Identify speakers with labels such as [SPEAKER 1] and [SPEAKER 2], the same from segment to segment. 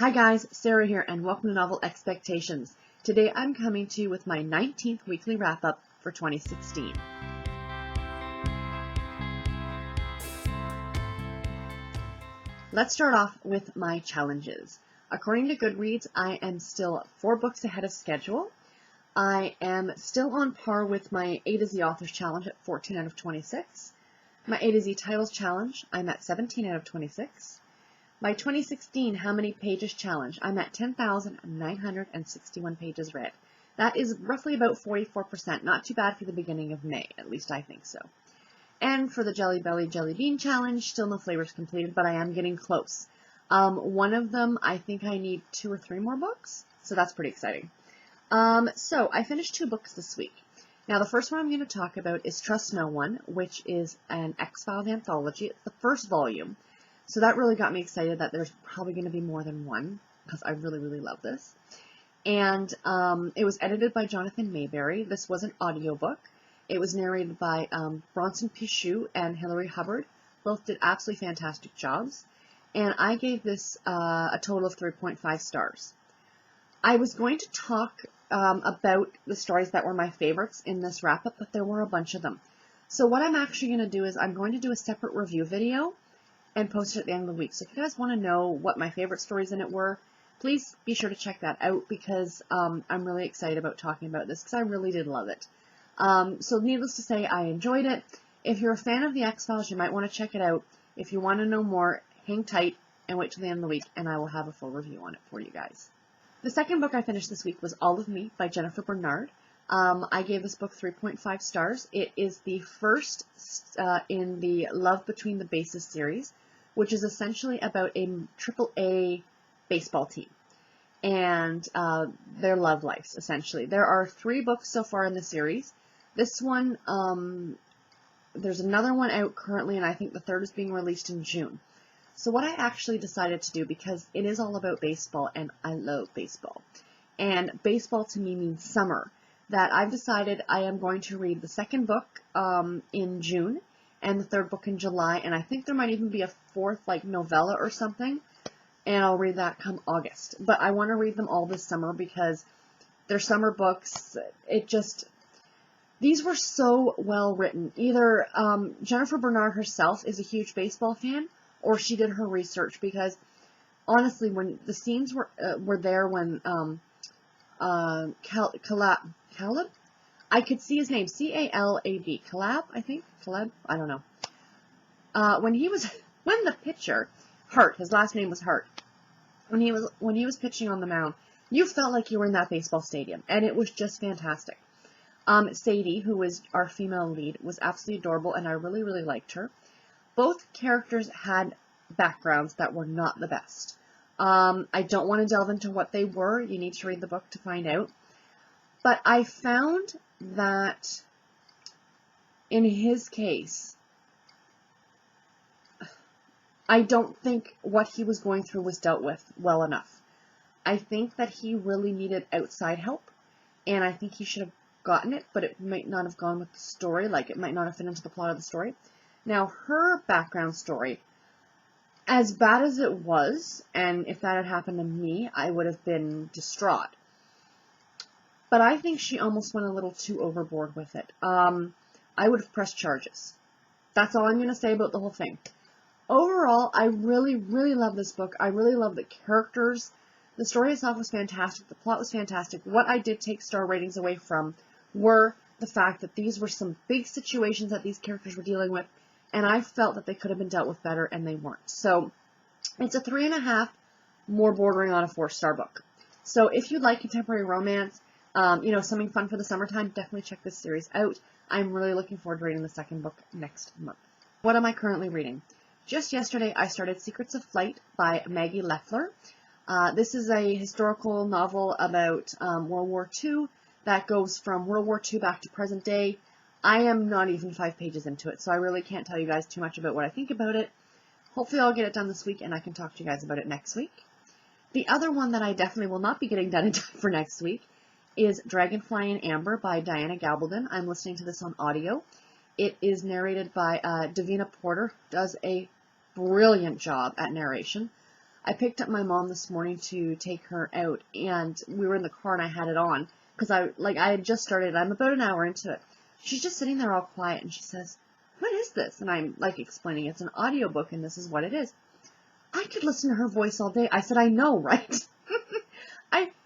[SPEAKER 1] Hi guys, Sarah here and welcome to Novel Expectations. Today I'm coming to you with my 19th weekly wrap-up for 2016. Let's start off with my challenges. According to Goodreads, I am still 4 books ahead of schedule. I am still on par with my A to Z Authors Challenge at 14 out of 26. My A to Z Titles Challenge, I'm at 17 out of 26. My 2016 How Many Pages Challenge, I'm at 10,961 pages read. That is roughly about 44%, not too bad for the beginning of May, at least I think so. And for the Jelly Belly Jelly Bean Challenge, still no flavors completed, but I am getting close. One of them, I think I need 2 or 3 more books, so that's pretty exciting. So I finished 2 books this week. Now the first one I'm going to talk about is Trust No One, which is an X-Files anthology. It's the first volume. So that really got me excited that there's probably going to be more than one, because I really, really love this. And it was edited by Jonathan Mayberry. This was an audiobook. It was narrated by Bronson Pinchot and Hilary Hubbard. Both did absolutely fantastic jobs. And I gave this a total of 3.5 stars. I was going to talk about the stories that were my favorites in this wrap-up, but there were a bunch of them. So what I'm actually going to do is I'm going to do a separate review video and post it at the end of the week. So if you guys want to know what my favorite stories in it were, please be sure to check that out, because I'm really excited about talking about this, because I really did love it. So needless to say, I enjoyed it. If you're a fan of the X-Files, you might want to check it out. If you want to know more, hang tight and wait till the end of the week, and I will have a full review on it for you guys. The second book I finished this week was All of Me by Jennifer Bernard. I gave this book 3.5 stars. It is the first in the Love Between the Bases series, which is essentially about a AAA baseball team and their love lives, essentially. There are 3 books so far in the series. This one, there's another one out currently, and I think the 3rd is being released in June. So what I actually decided to do, because it is all about baseball, and I love baseball, and baseball to me means summer, that I've decided I am going to read the 2nd book in June, and the 3rd book in July, and I think there might even be a 4th, like, novella or something, and I'll read that come August. But I want to read them all this summer, because they're summer books. These were so well written. Either Jennifer Bernard herself is a huge baseball fan, or she did her research, because honestly, when the scenes were there when Caleb? I could see his name, C-A-L-A-B, Caleb, I think? Caleb? I don't know. When the pitcher, Hart, his last name was Hart, when he was pitching on the mound, you felt like you were in that baseball stadium, and it was just fantastic. Sadie, who was our female lead, was absolutely adorable, and I really, really liked her. Both characters had backgrounds that were not the best. I don't want to delve into what they were. You need to read the book to find out. But I found that in his case, I don't think what he was going through was dealt with well enough. I think that he really needed outside help, and I think he should have gotten it, but it might not have gone with the story, like it might not have fit into the plot of the story. Now, her background story, as bad as it was, and if that had happened to me, I would have been distraught. But I think she almost went a little too overboard with it. I would have pressed charges. That's all I'm going to say about the whole thing. Overall, I really, really love this book. I really love the characters. The story itself was fantastic. The plot was fantastic. What I did take star ratings away from were the fact that these were some big situations that these characters were dealing with, and I felt that they could have been dealt with better, and they weren't. So it's a 3.5, more bordering on a 4-star book. So if you like contemporary romance, something fun for the summertime, definitely check this series out. I'm really looking forward to reading the 2nd book next month. What am I currently reading? Just yesterday, I started Secrets of Flight by Maggie Leffler. This is a historical novel about World War II that goes from World War II back to present day. I am not even 5 pages into it, so I really can't tell you guys too much about what I think about it. Hopefully I'll get it done this week, and I can talk to you guys about it next week. The other one that I definitely will not be getting done in time for next week is Dragonfly in Amber by Diana Gabaldon. I'm listening to this on audio. It is narrated by Davina Porter, who does a brilliant job at narration. I picked up my mom this morning to take her out, and we were in the car and I had it on because I had just started. I'm about an hour into it. She's just sitting there all quiet and she says, "What is this?" And I'm like explaining it's an audiobook and this is what it is. I could listen to her voice all day. I said, "I know, right?"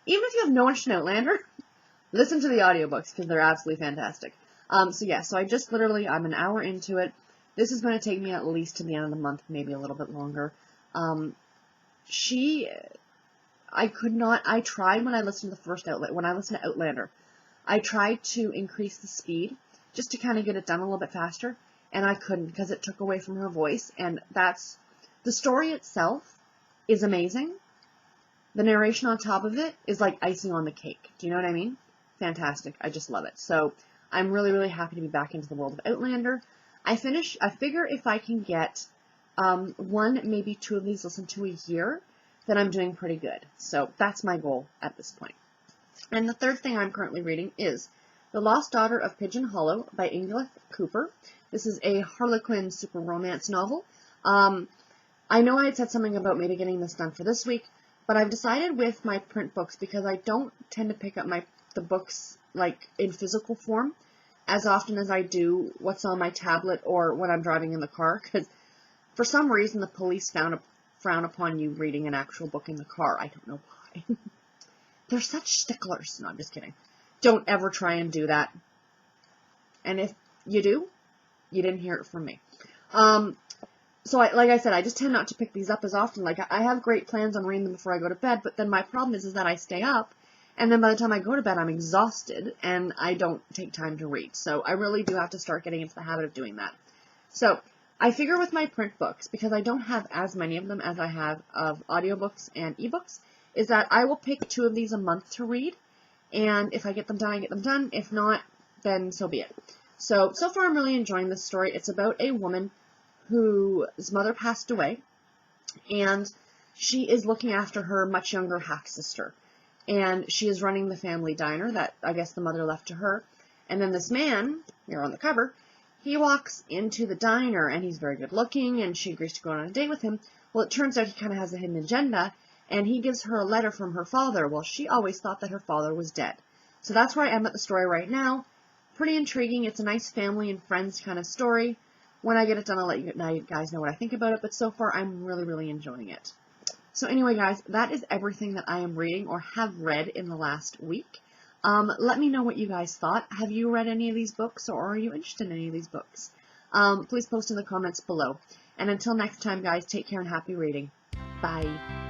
[SPEAKER 1] Even if you have no interest in Outlander, listen to the audiobooks because they're absolutely fantastic. So I just literally, I'm an hour into it. This is going to take me at least to the end of the month, maybe a little bit longer. I tried when I listened to the first when I listened to Outlander, I tried to increase the speed just to kind of get it done a little bit faster, and I couldn't because it took away from her voice, and the story itself is amazing. The narration on top of it is like icing on the cake. Do you know what I mean? Fantastic. I just love it. So I'm really, really happy to be back into the world of Outlander. I figure if I can get one, maybe two of these listened to a year, then I'm doing pretty good. So that's my goal at this point. And the third thing I'm currently reading is The Lost Daughter of Pigeon Hollow by Ingrid Cooper. This is a Harlequin super romance novel. I know I had said something about maybe getting this done for this week, but I've decided with my print books, because I don't tend to pick up the books like in physical form as often as I do what's on my tablet or when I'm driving in the car, because for some reason the police frown upon you reading an actual book in the car. I don't know why. They're such sticklers. No, I'm just kidding. Don't ever try and do that. And if you do, you didn't hear it from me. So like I said, I just tend not to pick these up as often. Like, I have great plans on reading them before I go to bed, but then my problem is that I stay up, and then by the time I go to bed, I'm exhausted, and I don't take time to read. So I really do have to start getting into the habit of doing that. So I figure with my print books, because I don't have as many of them as I have of audiobooks and ebooks, is that I will pick 2 of these a month to read, and if I get them done, I get them done. If not, then so be it. So far I'm really enjoying this story. It's about a woman whose mother passed away, and she is looking after her much younger half-sister. And she is running the family diner that I guess the mother left to her. And then this man, here on the cover, he walks into the diner, and he's very good looking, and she agrees to go on a date with him. Well, it turns out he kind of has a hidden agenda, and he gives her a letter from her father. Well, she always thought that her father was dead. So that's where I am at the story right now. Pretty intriguing. It's a nice family and friends kind of story. When I get it done, I'll let you guys know what I think about it, but so far I'm really, really enjoying it. So anyway, guys, that is everything that I am reading or have read in the last week. Let me know what you guys thought. Have you read any of these books, or are you interested in any of these books? Please post in the comments below. And until next time, guys, take care and happy reading. Bye.